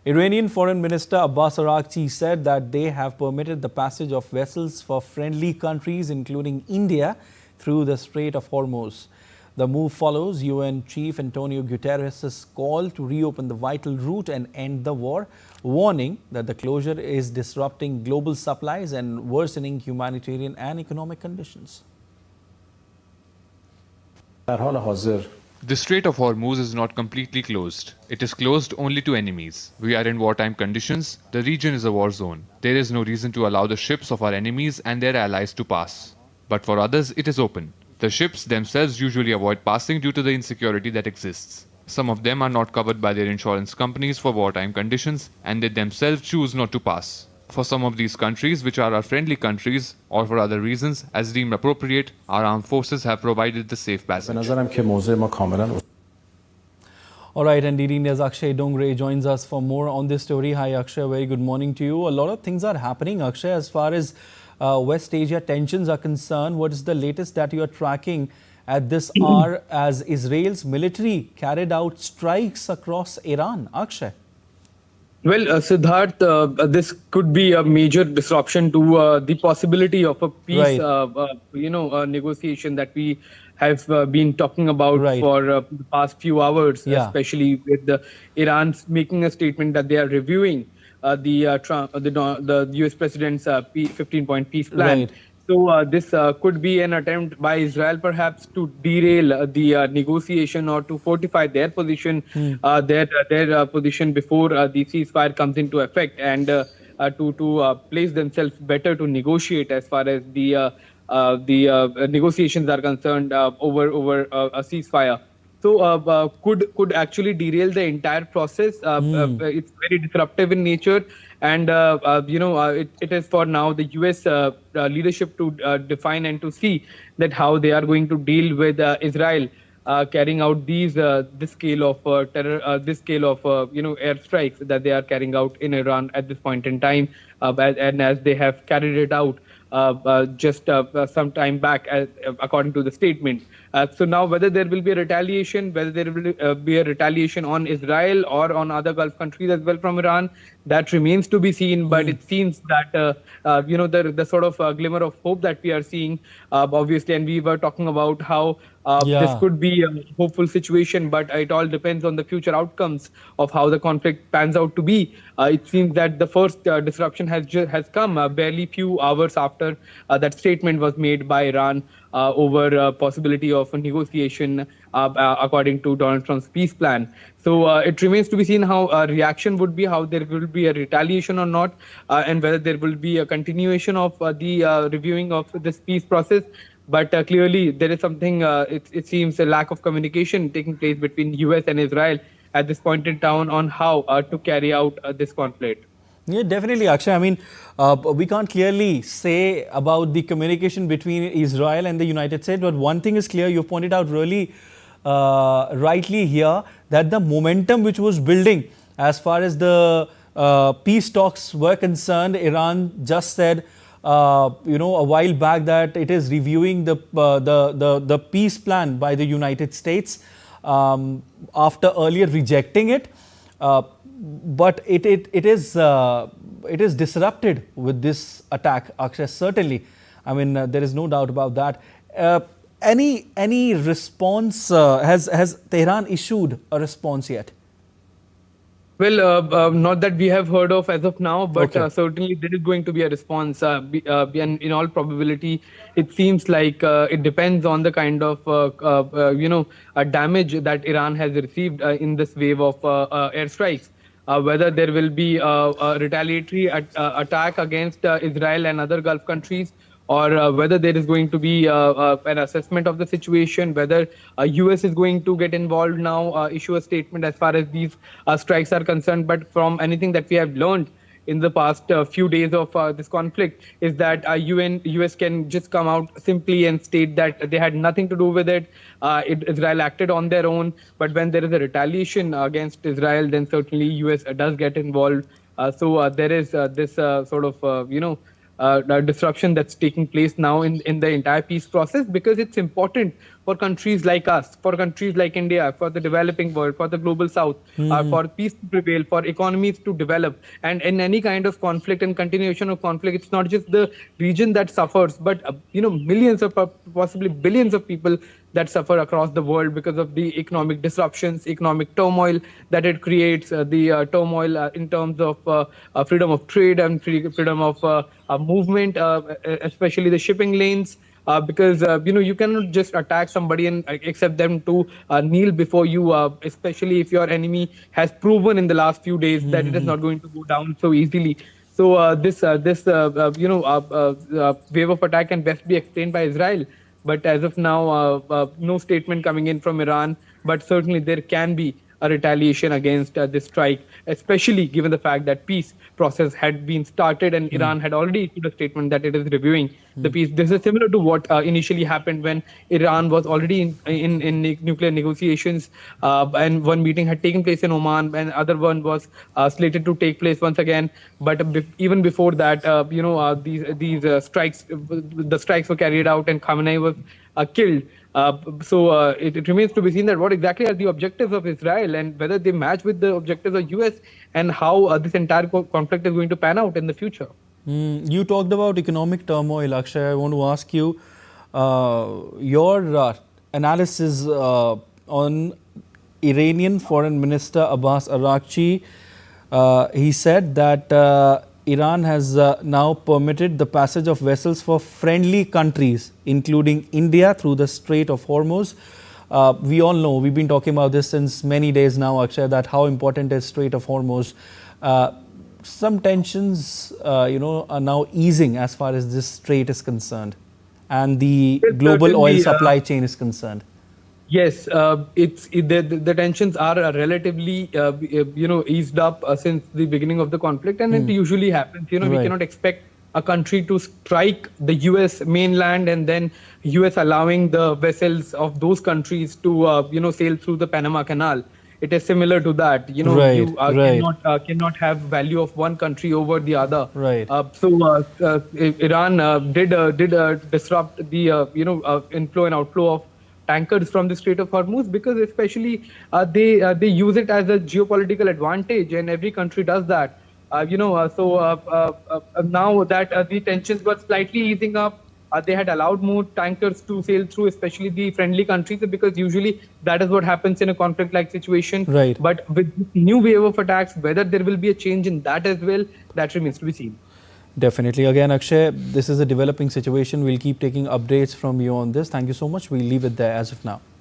Iranian Foreign Minister Abbas Araghchi said that they have permitted the passage of vessels for friendly countries, including India, through the Strait of Hormuz. The move follows UN Chief Antonio Guterres' call to reopen the vital route and end the war, warning that the closure is disrupting global supplies and worsening humanitarian and economic conditions. The Strait of Hormuz is not completely closed. It is closed only to enemies. We are in wartime conditions. The region is a war zone. There is no reason to allow the ships of our enemies and their allies to pass. But for others, it is open. The ships themselves usually avoid passing due to the insecurity that exists. Some of them are not covered by their insurance companies for wartime conditions, and they themselves choose not to pass. For some of these countries, which are our friendly countries, or for other reasons, as deemed appropriate, our armed forces have provided the safe passage. All right, and DD India's Akshay Dongre joins us for more on this story. Hi Akshay, very good morning to you. A lot of things are happening, Akshay, as far as West Asia tensions are concerned. What is the latest that you are tracking at this hour as Israel's military carried out strikes across Iran? Akshay. Well, Siddharth, this could be a major disruption to the possibility of a peace, negotiation that we have been talking about for the past few hours, especially with Iran making a statement that they are reviewing the US president's 15-point peace plan. So this could be an attempt by Israel perhaps to derail the negotiation or to fortify their position, their position before the ceasefire comes into effect, and to place themselves better to negotiate as far as the negotiations are concerned over a ceasefire. So could actually derail the entire process. It's very disruptive in nature, and it is for now the U.S. Leadership to define and to see that how they are going to deal with Israel carrying out this scale of terror, this scale of airstrikes that they are carrying out in Iran at this point in time, and as they have carried it out just some time back, according to the statement. So now whether there will be a retaliation, whether there will be a retaliation on Israel or on other Gulf countries as well from Iran, that remains to be seen. But it seems that, the sort of glimmer of hope that we are seeing, obviously, and we were talking about how this could be a hopeful situation, but it all depends on the future outcomes of how the conflict pans out to be. It seems that the first disruption has come barely few hours after that statement was made by Iran over possibility of a negotiation according to Donald Trump's peace plan. So it remains to be seen how a reaction would be, how there will be a retaliation or not, and whether there will be a continuation of the reviewing of this peace process. But clearly, there is something, it seems, a lack of communication taking place between US and Israel at this point in time on how to carry out this conflict. Yeah, definitely, Akshay. I mean, we can't clearly say about the communication between Israel and the United States, but one thing is clear, you pointed out really rightly here, that the momentum which was building as far as the peace talks were concerned, Iran just said, a while back that it is reviewing the peace plan by the United States after earlier rejecting it. But it is disrupted with this attack, Akshay, certainly. I mean, there is no doubt about that. Any response, has Tehran issued a response yet? Well, not that we have heard of as of now, but certainly there is going to be a response. And in all probability, it seems like it depends on the kind of damage that Iran has received in this wave of airstrikes. Whether there will be a retaliatory attack against Israel and other Gulf countries, or whether there is going to be an assessment of the situation, whether US is going to get involved now, issue a statement as far as these strikes are concerned. But from anything that we have learned in the past few days of this conflict is that US can just come out simply and state that they had nothing to do with it. Israel acted on their own. But when there is a retaliation against Israel, then certainly US does get involved. So there is this sort of, disruption that's taking place now in the entire peace process, because it's important for countries like us, for countries like India, for the developing world, for the global south, for peace to prevail, for economies to develop. And in any kind of conflict and continuation of conflict, it's not just the region that suffers, but millions of possibly billions of people that suffer across the world because of the economic disruptions, economic turmoil that it creates, the turmoil in terms of freedom of trade and freedom of movement, especially the shipping lanes. Because you cannot just attack somebody and accept them to kneel before you, especially if your enemy has proven in the last few days that it is not going to go down so easily. So this wave of attack can best be explained by Israel. But as of now, no statement coming in from Iran. But certainly there can be a retaliation against this strike, especially given the fact that peace process had been started and Iran had already issued a statement that it is reviewing the peace. This is similar to what initially happened when Iran was already in nuclear negotiations, and one meeting had taken place in Oman and other one was slated to take place once again. But even before that, these strikes, the strikes were carried out and Khamenei was killed. So it remains to be seen that what exactly are the objectives of Israel and whether they match with the objectives of US and how this entire conflict is going to pan out in the future. You talked about economic turmoil, Akshay. I want to ask you your analysis on Iranian Foreign Minister Abbas Araghchi. He said that Iran has now permitted the passage of vessels for friendly countries, including India, through the Strait of Hormuz. We all know, we've been talking about this since many days now, Akshay, that how important is Strait of Hormuz. Some tensions, are now easing as far as this strait is concerned and the global oil supply chain is concerned. Yes, the tensions are relatively eased up since the beginning of the conflict, and it usually happens. We cannot expect a country to strike the U.S. mainland and then U.S. allowing the vessels of those countries to sail through the Panama Canal. It is similar to that. You cannot have value of one country over the other. So Iran did disrupt the inflow and outflow of tankers from the Strait of Hormuz because especially they use it as a geopolitical advantage, and every country does that. Now that the tensions were slightly easing up, they had allowed more tankers to sail through, especially the friendly countries, because usually that is what happens in a conflict-like situation. But with this new wave of attacks, whether there will be a change in that as well, that remains to be seen. Definitely. Again, Akshay, this is a developing situation. We'll keep taking updates from you on this. Thank you so much. We'll leave it there as of now.